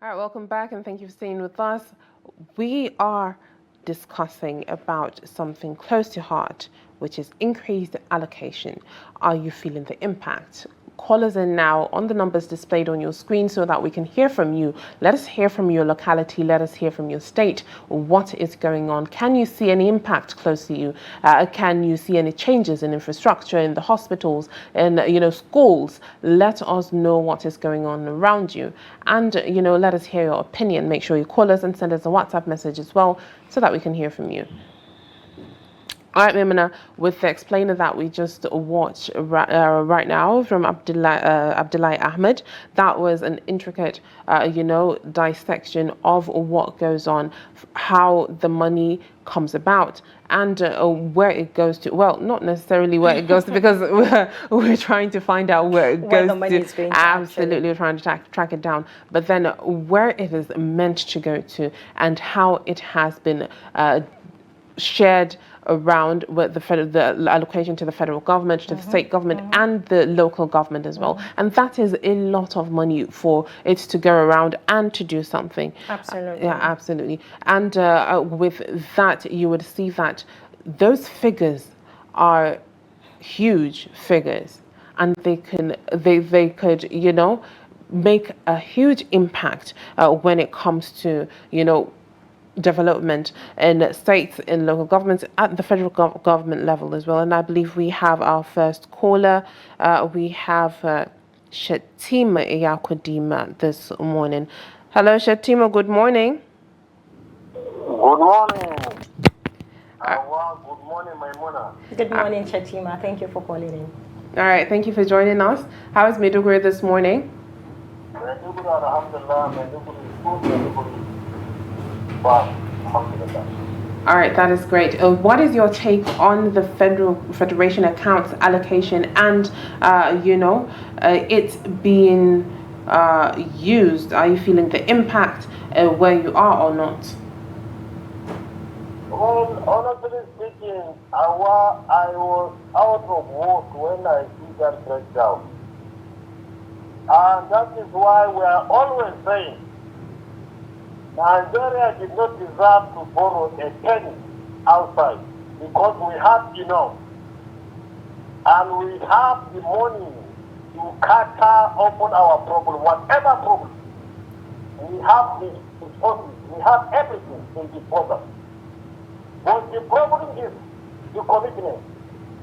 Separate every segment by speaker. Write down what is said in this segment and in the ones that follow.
Speaker 1: All right, welcome back and thank you for staying with us. We are discussing about something close to heart, which is increased allocation. Are you feeling the impact? Callers in now on the numbers displayed on your screen so that we can hear from you. Let us hear from your locality. Let us hear from your state. What is going on? Can you see any impact close to you? Can you see any changes in infrastructure, in the hospitals, in schools? Let us know what is going on around you, and let us hear your opinion. Make sure you call us and send us a WhatsApp message as well so that we can hear from you. All right, Maimuna, with the explainer that we just watched right now from Abdullah Ahmed, that was an intricate, dissection of what goes on, how the money comes about, and where it goes to. Well, not necessarily where it goes to, because we're trying to find out where it goes to. Absolutely, we're trying to track it down. But then where it is meant to go to, and how it has been shared around with the allocation to the federal government, to the state government, and the local government as well. And that is a lot of money for it to go around and to do something.
Speaker 2: Absolutely.
Speaker 1: Yeah, absolutely. And with that, you would see that those figures are huge figures, and they could make a huge impact when it comes to development in states, in local governments, at the federal government level as well. And I believe we have our first caller. We have Shatima Yakudima this morning. Hello, Shatima. Good morning.
Speaker 3: Good morning. Hauwa, good morning, Maimuna.
Speaker 2: Good morning, Shatima. Thank you for calling in.
Speaker 1: All right, thank you for joining us. How is Maiduguri this morning?
Speaker 3: Maiduguri, alhamdulillah, Maiduguri is good, Maiduguri is fine, alhamdulillah.
Speaker 1: All right, that is great. What is your take on the Federation accounts allocation and, it's being used? Are you feeling the impact where you are or not?
Speaker 3: Well, honestly speaking, I was out of work when I see that breakdown. And that is why we are always saying Nigeria did not deserve to borrow a penny outside, because we have enough. And we have the money to cater upon our problem, whatever problem. We have the resources, we have everything in the program. But the problem is the commitment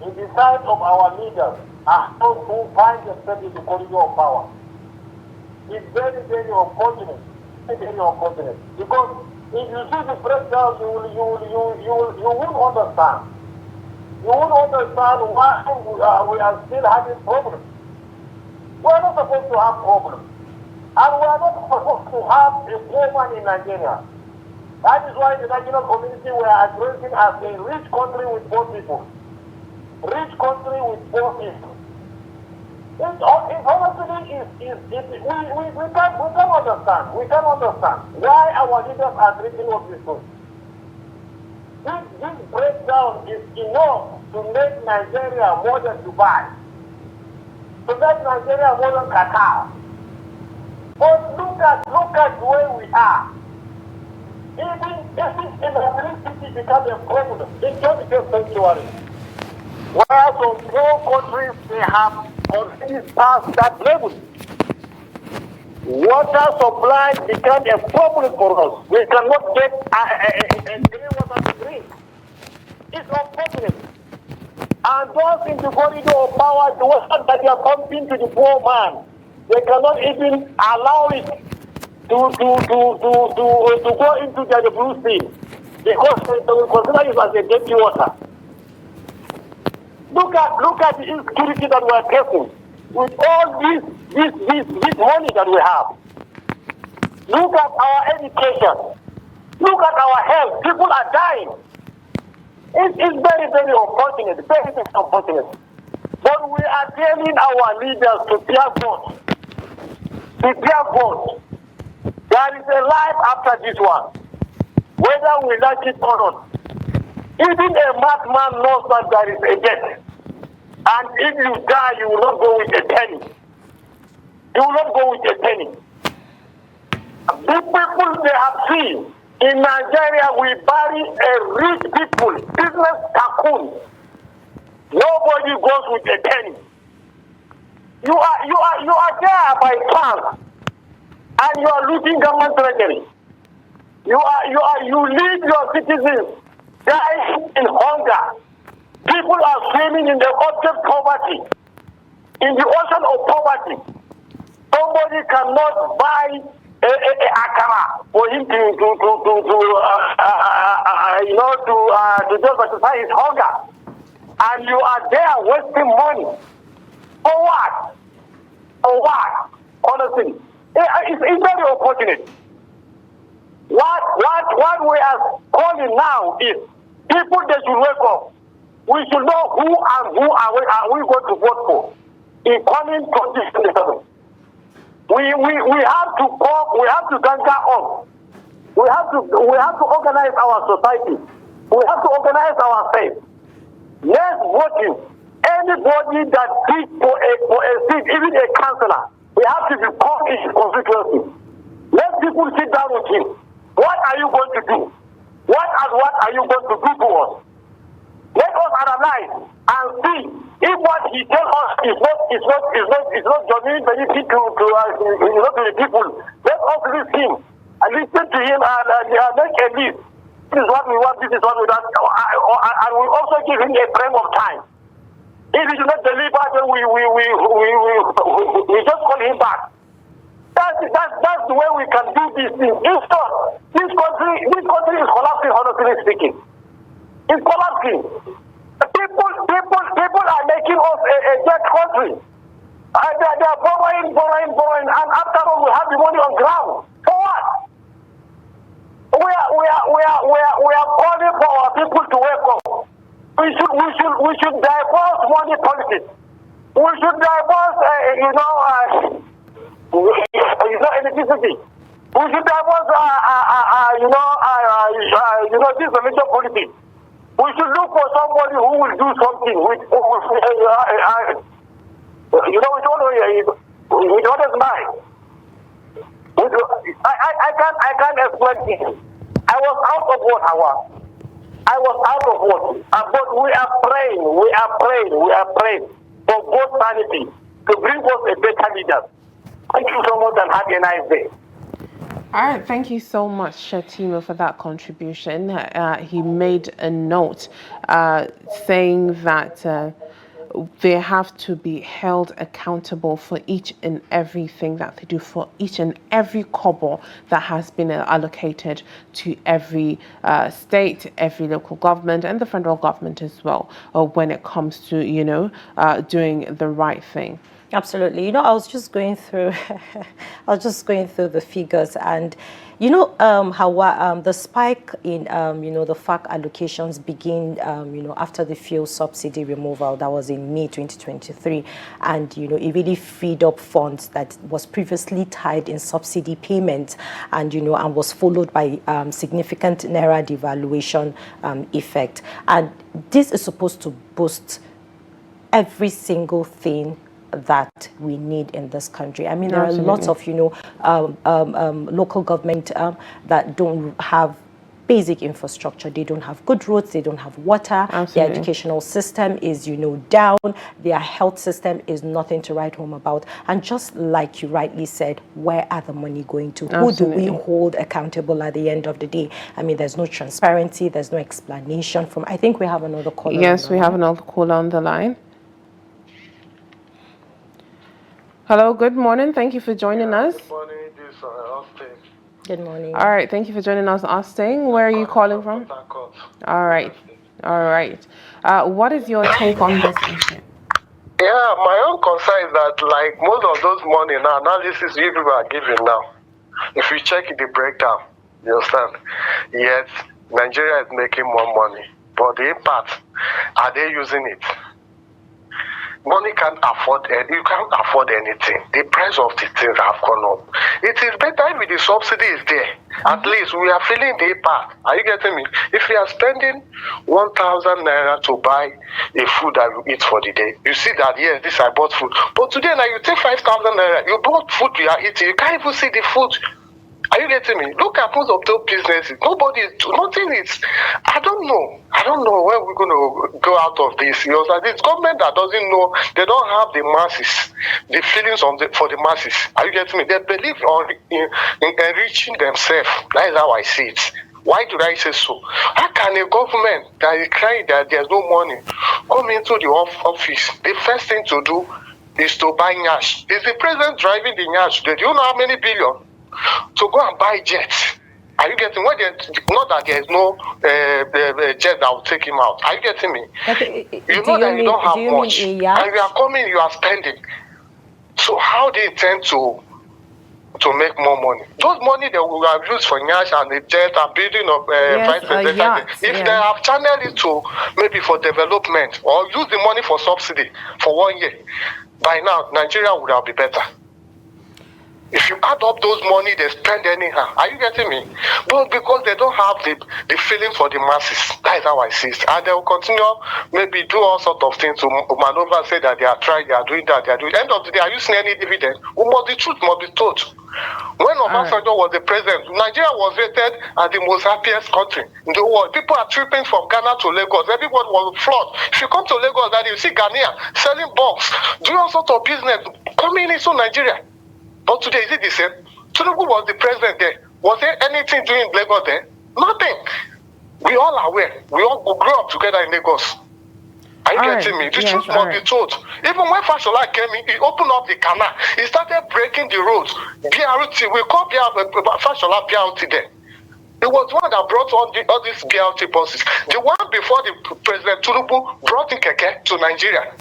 Speaker 3: in the side of our leaders are those who find themselves in the corridor of power. It's very, very unfortunate. Very unfortunate. Because if you see the breakdown, you won't understand. You won't understand why we are still having problems. We are not supposed to have problems. And we are not supposed to have a woman in Nigeria. That is why the national community we are addressing as a rich country with poor people. Rich country with poor people. It honestly we can't understand. We can't understand why our leaders are drinking what this food. This breakdown is enough to make Nigeria more than Dubai. To make Nigeria more than Qatar. But look at where we are. Even electricity becomes a problem in 21st century. Where some poor countries, they have already passed that level. Water supply becomes a problem for us. We cannot get a clean water to drink. It's unfortunate. And those in the corridor of power, the water that they are pumping to the poor man, they cannot even allow it to go into the blue sea, because they will consider it as a dirty water. Look at the insecurity that we are facing with all this money that we have. Look at our education. Look at our health. People are dying. It's very, very unfortunate. Very, very unfortunate. But we are telling our leaders to prepare vote. Prepare vote. There is a life after this one, whether we like it or not. Even a madman knows that there is a death. And if you die, you will not go with a penny. You will not go with a penny. The people they have seen in Nigeria, we bury a rich people, business tycoon. Nobody goes with a penny. You are there by chance, and you are looting government treasury. You leave your citizens dying in hunger. People are swimming in the object poverty, in the ocean of poverty. Somebody cannot buy a akara for him to just satisfy his hunger, and you are there wasting money for what? For what? Honestly, it's very unfortunate. What we are calling now is people they should wake up. We should know who are we going to vote for in coming 2027. We have to come. We have to ganga up. We have to organize our society. We have to organize ourselves. Let's vote. Anybody that seeks for a seat, even a councillor, we have to become his constituency. Let people sit down with him. What are you going to do? What are you going to do to us? Let us analyze and see if what he tells us is not genuine benefit to the people. Let us listen and listen to him and make a list. This is what we want. This is what we want. And we also give him a frame of time. If he does not deliver, then we just call him back. That's the way we can do this thing. This country is collapsing, honestly speaking. It's collapsing. People are making us a dead country. They are borrowing, and after all, we have the money on ground. For what? We are calling for our people to wake up. We should divorce money politics. We should divorce, electricity. We should divorce, this religion politics. We should look for somebody who will do something with others' mind. I can't explain it. I was out of what, Hauwa. I was out of what. But we are praying for both sanity to bring us a better leader. Thank you so much and have a nice day.
Speaker 1: All right, thank you so much, Shatima, for that contribution. He made a note saying that they have to be held accountable for each and everything that they do, for each and every kobo that has been allocated to every state, every local government, and the federal government as well, when it comes to, doing the right thing.
Speaker 2: Absolutely. I was just going through the figures, and how the spike in the FAAC allocations begin after the fuel subsidy removal. That was in May 2023, and it really freed up funds that was previously tied in subsidy payments, and and was followed by significant naira devaluation effect. And this is supposed to boost every single thing that we need in this country. I mean, there are lots of local government that don't have basic infrastructure. They don't have good roads, they don't have water. Their educational system is down, their health system is nothing to write home about. And just like you rightly said, where are the money going to? Who do we hold accountable at the end of the day? I mean, there's no transparency, there's no explanation from. I think we have another caller.
Speaker 1: Yes, we have another caller on the line. Hello, good morning. Thank you for joining us.
Speaker 4: Good morning, this is Austin.
Speaker 2: Good morning.
Speaker 1: All right, thank you for joining us, Austin. Where are you calling from? All right. What is your take on this issue?
Speaker 4: Yeah, my own concern is that, like most of those money now, analysis you people are giving now, if you check the breakdown, you understand? Yes, Nigeria is making more money, but the impact, are they using it? Money can't afford, you can't afford anything. The price of the things have gone up. It is better if the subsidy is there. At least we are feeling the impact. Are you getting me? If you are spending 1,000 naira to buy a food that you eat for the day, you see that, yes, this I bought food. But today now you take 5,000 naira, you bought food you are eating, you can't even see the food Are you getting me? Look at most of those businesses. Nothing is. I don't know. I don't know where we're going to go out of this. You know, this government that doesn't know, they don't have the masses, the feelings for the masses. Are you getting me? They believe in enriching themselves. That is how I see it. Why do I say so? How can a government that is crying that there's no money come into the office? The first thing to do is to buy nyash. Is the president driving the nyash? Do you know how many billion to go and buy jets? Are you getting what? Not that there is no jet that will take him out. Are you getting me? You know that you don't have much, and you are coming, you are spending. So how do you intend to make more money? Those money that we have used for nyash and the jet and building of if they have channeled it to maybe for development or use the money for subsidy for 1 year, by now Nigeria would have been better. If you add up those money they spend anyhow, are you getting me? But because they don't have the feeling for the masses, that is how I see it. And they will continue, maybe do all sorts of things to maneuver, say that they are trying, they are doing that, they are doing. End of the day, are you seeing any dividend? The truth must be told. When Obasanjo was the president, Nigeria was rated as the most happiest country in the world. People are tripping from Ghana to Lagos. Everybody was flawed. If you come to Lagos, you see Ghanaian selling bombs, doing all sorts of business, coming into Nigeria. But today, is it the same? Tinubu was the president there. Was there anything doing in Lagos there? Nothing. We all are aware. We all grew up together in Lagos. Are you getting me? The truth must be told. Even when Fashola came in, he opened up the canal. He started breaking the roads. BRT, we call Fashola BRT there. It was one that brought all these BRT buses. The one before the President Tinubu brought in Keke to Nigeria.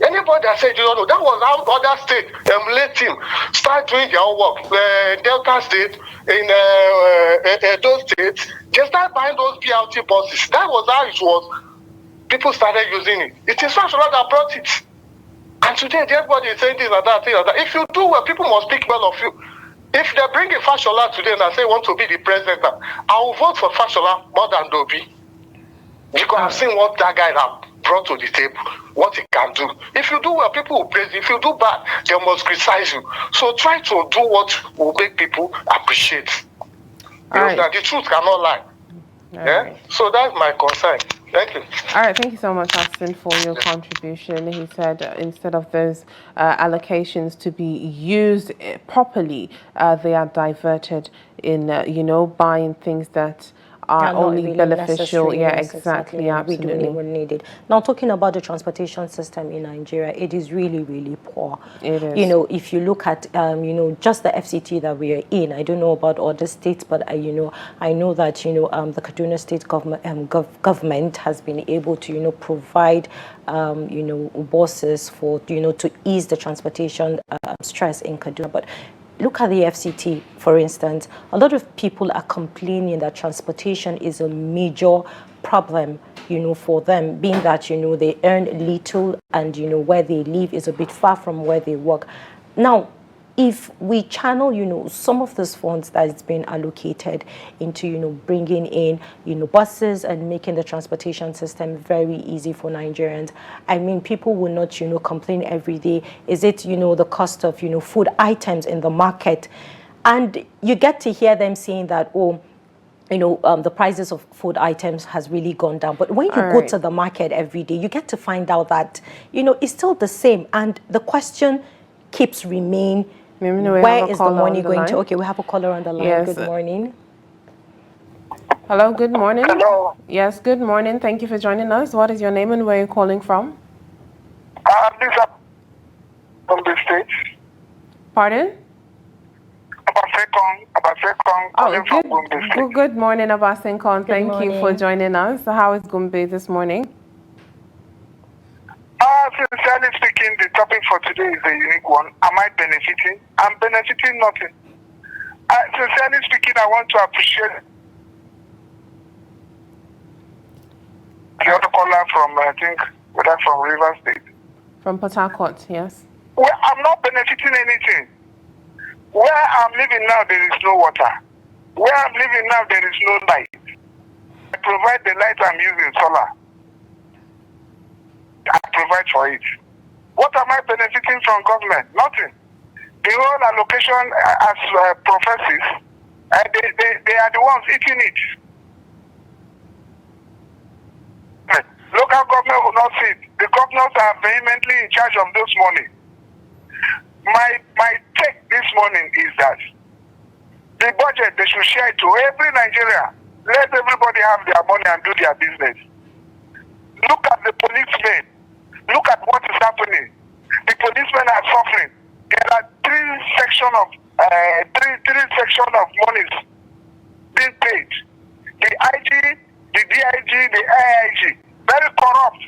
Speaker 4: Anybody that said, you don't know, that was how other states let him start doing their own work. Delta State, in those states, they started buying those BRT buses. That was how it was. People started using it. It is Fashola that brought it. And today, everybody is saying this and that, thing and that. If you do well, people must speak well of you. If they bring a Fashola today and I say want to be the president, I will vote for Fashola more than Dobi. Because I've seen what that guy has brought to the table, what he can do. If you do well, people will praise you. If you do bad, they must criticize you. So try to do what will make people appreciate. Because that the truth cannot lie.
Speaker 1: Right.
Speaker 4: So that's my concern. Thank you.
Speaker 1: All right, thank you so much, Austin, for your contribution. He said instead of those allocations to be used properly, they are diverted in, buying things that are only really beneficial. Yeah, exactly. Absolutely.
Speaker 2: We don't even need it. Now, talking about the transportation system in Nigeria, it is really, really poor.
Speaker 1: It is.
Speaker 2: If you look at, just the FCT that we are in, I don't know about other states, but I know that, the Kaduna State government has been able to, provide, buses for, to ease the transportation stress in Kaduna. But look at the FCT, for instance. A lot of people are complaining that transportation is a major problem, for them, being that, they earn little and, where they live is a bit far from where they work. Now, if we channel, some of those funds that is being allocated into, bringing in, buses and making the transportation system very easy for Nigerians, I mean, people will not, complain every day. Is it, the cost of, food items in the market? And you get to hear them saying that, the prices of food items has really gone down. But when you go to the market every day, you get to find out that, it's still the same. And the question keeps remaining, where is the money going to? Okay, we have a caller on the line. Yes. Good morning.
Speaker 1: Hello, good morning.
Speaker 3: Hello.
Speaker 1: Yes, good morning. Thank you for joining us. What is your name and where are you calling from?
Speaker 3: This is from the States.
Speaker 1: Pardon?
Speaker 3: Abasekong,
Speaker 1: good morning, Abasekong. Thank you for joining us. So how is Gombe this morning?
Speaker 3: Sincerely speaking, the topic for today is a unique one. Am I benefiting? I'm benefiting nothing. Sincerely speaking, I want to appreciate the other caller from, I think, from River State.
Speaker 1: From Port Harcourt, yes.
Speaker 3: Well, I'm not benefiting anything. Where I'm living now, there is no water. Where I'm living now, there is no light. I provide the light I'm using, solar. I provide for it. What am I benefiting from government? Nothing. the whole allocation as prophecies, they are the ones eating it. Local government will not see it. The governors are vehemently in charge of those money. My take this morning is that the budget, they should share it to every Nigeria. Let everybody have their money and do their business. Look at the policemen. Look at what is happening. The policemen are suffering. There are three sections of monies being paid. The IG, the DIG, the AIG, very corrupt.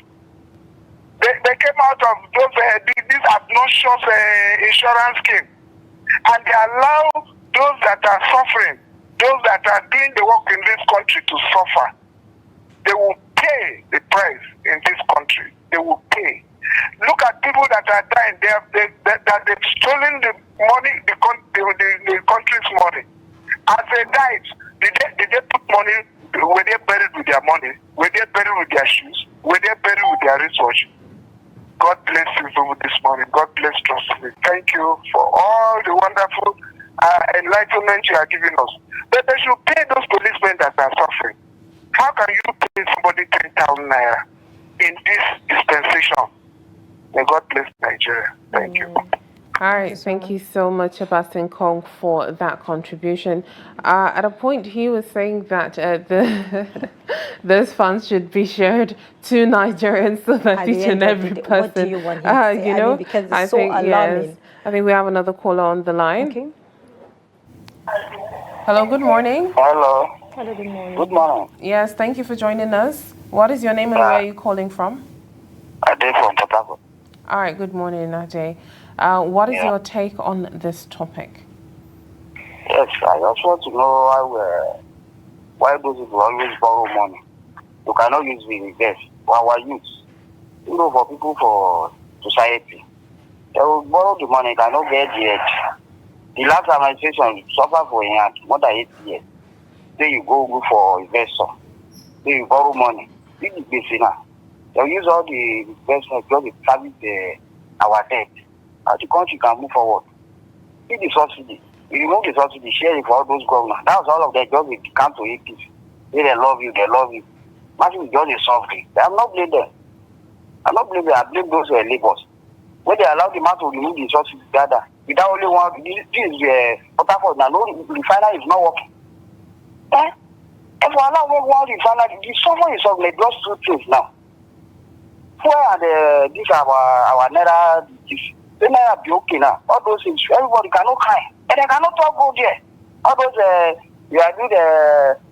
Speaker 3: They came out of these obnoxious insurance scheme, and they allow those that are suffering, those that are doing the work in this country to suffer. They will pay the price in this country. They will pay. Look at people that are dying. They've stolen the money, the country's money. As they died, did they put money? Were they buried with their money? Were they buried with their shoes? Were they buried with their wristwatch? God bless you for this morning. God bless trust me. Thank you for all the wonderful enlightenment you are giving us. But they should pay those policemen that are suffering. How can you pay somebody 10,000 naira in this dispensation? May God bless Nigeria. Thank you.
Speaker 1: All right, thank you so much, Sebastian Kong, for that contribution. At a point, he was saying that those funds should be shared to Nigerians so that each and every person.
Speaker 2: What do you want him to say?
Speaker 1: You know,
Speaker 2: because it's so alarming.
Speaker 1: Yes, I think we have another caller on the line.
Speaker 2: Okay.
Speaker 1: Hello, good morning.
Speaker 3: Hello.
Speaker 2: Hello, good morning.
Speaker 3: Good morning.
Speaker 1: Yes, thank you for joining us. What is your name and where are you calling from?
Speaker 3: Ade from Port Harcourt.
Speaker 1: All right, good morning, Ade. What is your take on this topic?
Speaker 3: Yes, I just want to know why those people always borrow money. You cannot use the invest for our youth. You know, for people, for society. They will borrow the money, cannot get the edge. The last administration suffer for more than 8 years. Then you go for investor. Then you borrow money. This is basic now. They'll use all the investment just to service our debt. And the country can move forward. See the subsidy. You remove the subsidy, share it for all those governors. That's all of them just come to APC. They love you, they love you. Imagine just a sovereign. I'm not blaming them. I'm not blaming them. I blame those laborers. When they allow the man to remove the subsidy together, without only one, this is Port Harcourt now. No refinery is not working. If we allow one refinery, the suffering is of just two things now. Where are these our naira? They might be okay now. All those things, everybody cannot cry. And they cannot talk go there. All those, you are doing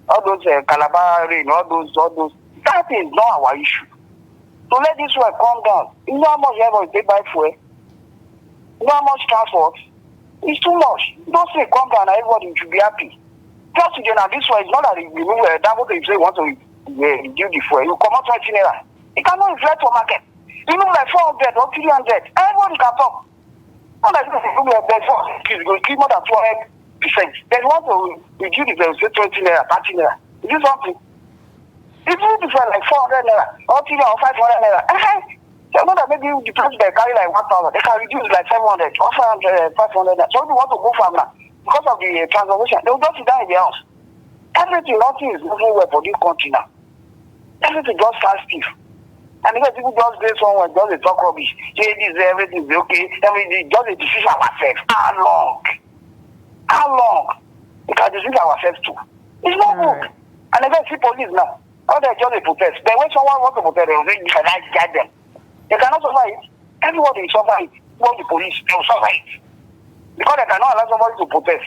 Speaker 3: all those Calabar rain, all those, that is not our issue. So let this one calm down. You know how much everyone they buy fuel? You know how much transport? It's too much. You don't say calm down and everybody should be happy. Just today now, this one is not that you remove Dangote if you want to reduce the fuel. You come out 20 naira. It cannot reflect for market. Even like 400 or 300, everybody can talk. Not like it's going to keep more than 200%. Then you want to reduce the say 20 naira, 30 naira. Is this something? If you different like 400 naira, or 300 or 500 naira, so know that maybe the president carry like 1,000, they can reduce like 700 or 500 naira. So if you want to go from now, because of the transportation, they will just sit down in the house. Everything, nothing is moving well for this country now. Everything just fast stiff. And because people just go somewhere, just they talk rubbish. Say this, everything is okay. Everything, just they deceive ourselves. How long? How long? We can deceive ourselves too. It's not good. And again, see police now. All they just they protest. Then when someone wants to protest, they will say, you cannot guide them. They cannot suffer it. Everybody will suffer it. Not the police, they will suffer it. Because they cannot allow somebody to protest.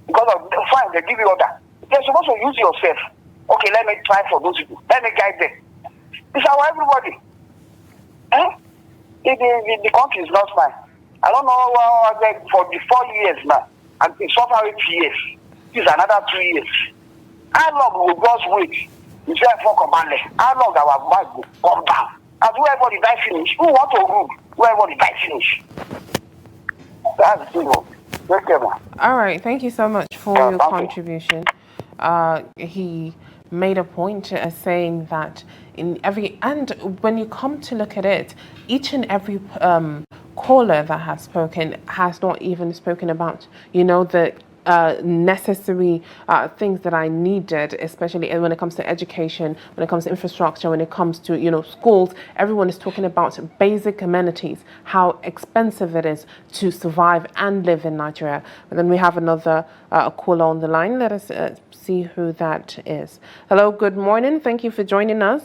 Speaker 3: Because of the fine, they give you order. They're supposed to use yourself. Okay, let me try for those people. Let me guide them. It's our everybody. The country is not fine. I don't know for the 4 years now. And it's suffer 8 years. This is another 2 years. How long will just wait? You say for command. How long our mind will come down? And whoever die finish, who want to rule? Whoever die finish. That's the thing.
Speaker 1: All right, thank you so much for your contribution. He made a point saying that in every, and when you come to look at it, each and every caller that has spoken has not even spoken about, the necessary things that I needed, especially when it comes to education, when it comes to infrastructure, when it comes to, schools. Everyone is talking about basic amenities, how expensive it is to survive and live in Nigeria. And then we have another caller on the line. Let us see who that is. Hello, good morning. Thank you for joining us.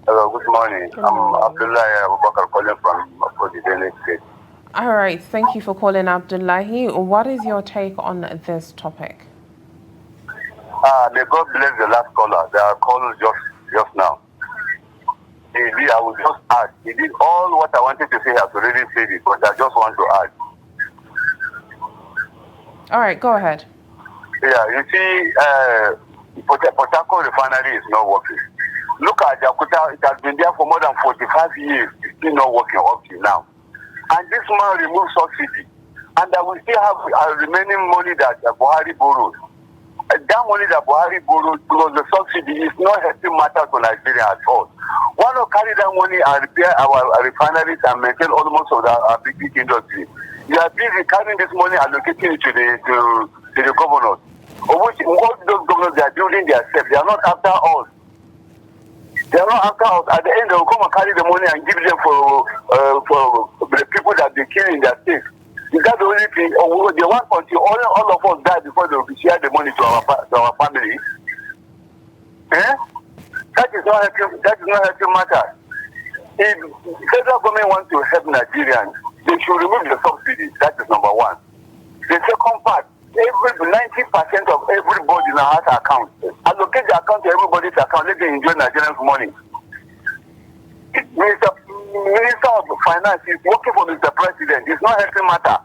Speaker 3: Hello, good morning. I'm Abdullah Abubakar calling from the State.
Speaker 1: All right, thank you for calling, Abdullahi. What is your take on this topic?
Speaker 3: May God bless the last caller. They are called just now. I will just add. He did all what I wanted to say. Has already said it, but I just want to add.
Speaker 1: All right, go ahead.
Speaker 3: Yeah, you see, Port Harcourt refinery is not working. Look at Jakarta. It has been there for more than 45 years. It's still not working up to now. And this man removed subsidy. And that we still have remaining money that Buhari borrowed. That money that Buhari borrowed plus the subsidy is not helping matter to Nigeria at all. Why not carry that money and repair our refineries and maintain almost of our big industry? You are busy carrying this money, allocating it to the governors. Of which all those governors, they are building themselves. They are not after us. They are not after us. At the end, they will come and carry the money and give them for the people that they kill in their states. Is that the only thing? Or they want until all of us die before they will share the money to our family? Eh? That is not helping matter. If the federal government wants to help Nigerians, they should remove the subsidies. That is number one. The second part, 90% of everybody in our account, allocate the account to everybody's account, let them enjoy Nigerians' money. Minister of Finance is working for Mr. President. It's not helping matter.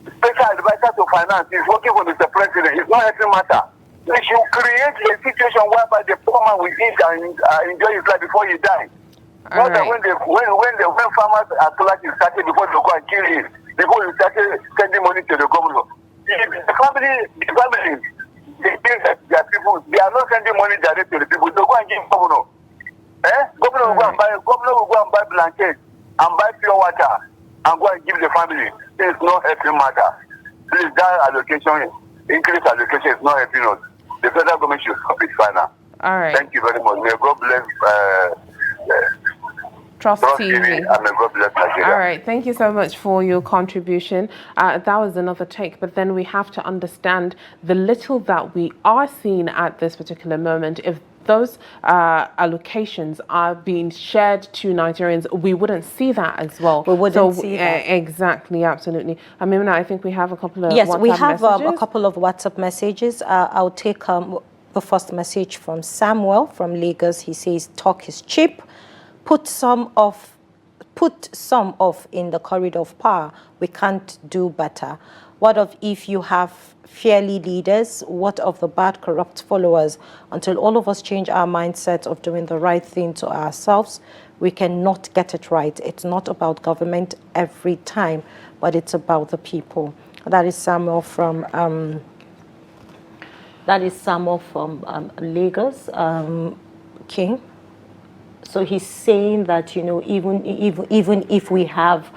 Speaker 3: Special advisor to Finance is working for Mr. President. It's not helping matter. They should create a situation whereby the poor man will eat and enjoy his life before he dies. Not that when farmers are collecting started before they go and kill him, before you started sending money to the governor. The family, they think that their people, they are not sending money direct to the people. They go and give governor. Governor will go and buy blankets and buy pure water and go and give the family. It's not helping matter. Please, that allocation, increased allocation is not helping us. The federal government should stop it final.
Speaker 1: All right.
Speaker 3: Thank you very much. May God bless
Speaker 1: Trust TV.
Speaker 3: And may God bless Nigeria.
Speaker 1: All right. Thank you so much for your contribution. That was another take, but then we have to understand the little that we are seeing at this particular moment. If those allocations are being shared to Nigerians, we wouldn't see that as well.
Speaker 2: We wouldn't see that.
Speaker 1: Exactly, absolutely. Maimuna, I think we have a couple of
Speaker 2: yes,
Speaker 1: WhatsApp
Speaker 2: we have
Speaker 1: messages.
Speaker 2: A couple of WhatsApp messages. I'll take the first message from Samuel from Lagos. He says, talk is cheap. Put some off in the corridor of power. We can't do better. What of if you have fairly leaders? What of the bad, corrupt followers? Until all of us change our mindset of doing the right thing to ourselves, we cannot get it right. It's not about government every time, but it's about the people. That is Samuel from Lagos, King. So he's saying that, even if we have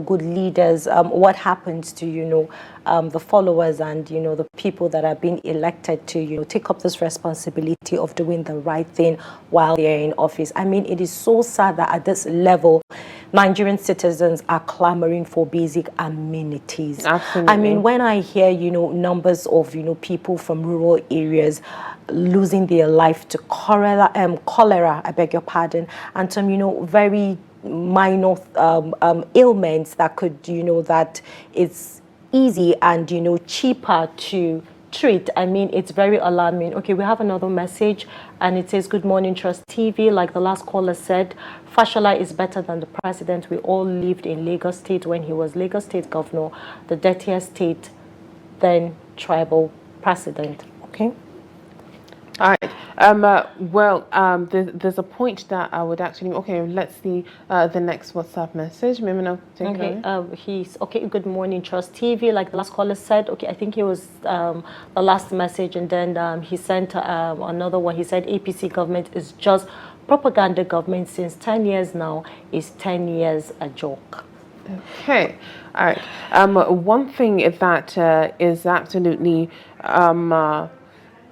Speaker 2: good leaders, what happens to the followers and the people that are being elected to take up this responsibility of doing the right thing while they're in office? I mean, it is so sad that at this level Nigerian citizens are clamoring for basic amenities.
Speaker 1: Absolutely.
Speaker 2: I mean, when I hear numbers of people from rural areas losing their life to cholera, I beg your pardon, and some very minor ailments that could that it's easy and cheaper to treat. I mean, it's very alarming. Okay, we have another message and it says, good morning, Trust TV. Like the last caller said, Fashola is better than the president. We all lived in Lagos State when he was Lagos State governor, the dirtiest state, then tribal president. Okay.
Speaker 1: All right. There's a point that I would actually. Okay, let's see the next WhatsApp message. Maimuna, take it away.
Speaker 2: He's okay. Good morning, Trust TV. Like the last caller said. Okay, I think it was the last message, and then he sent another one. He said APC government is just propaganda government since 10 years now is 10 years a joke.
Speaker 1: Okay, all right. One thing that is absolutely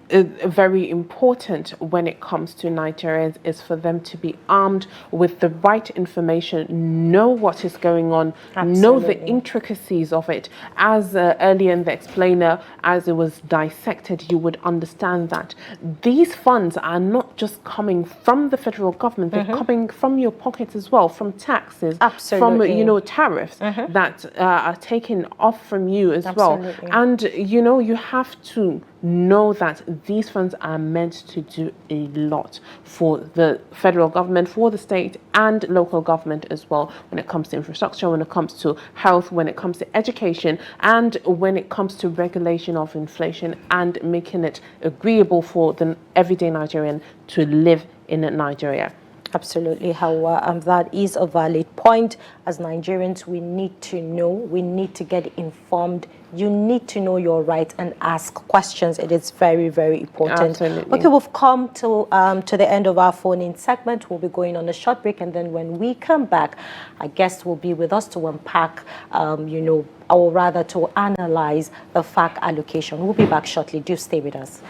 Speaker 1: very important when it comes to Nigerians is for them to be armed with the right information, know what is going on, know the intricacies of it. As earlier in the explainer, as it was dissected, you would understand that these funds are not just coming from the federal government, they're coming from your pockets as well, from taxes, from, you know, tariffs that are taken off from you as well. And, you know, you have to know that these funds are meant to do a lot for the federal government, for the state and local government as well, when it comes to infrastructure, when it comes to health, when it comes to education, and when it comes to regulation of inflation and making it agreeable for the everyday Nigerian to live in Nigeria.
Speaker 2: Absolutely, Hauwa. That is a valid point. As Nigerians, we need to know, we need to get informed. You need to know your rights and ask questions. It is very, very important.
Speaker 1: Absolutely.
Speaker 2: Okay, we've come to the end of our phone-in segment. We'll be going on a short break, and then when we come back, our guest will be with us to unpack, you know, or rather to analyze the FAAC allocation. We'll be back shortly. Do stay with us.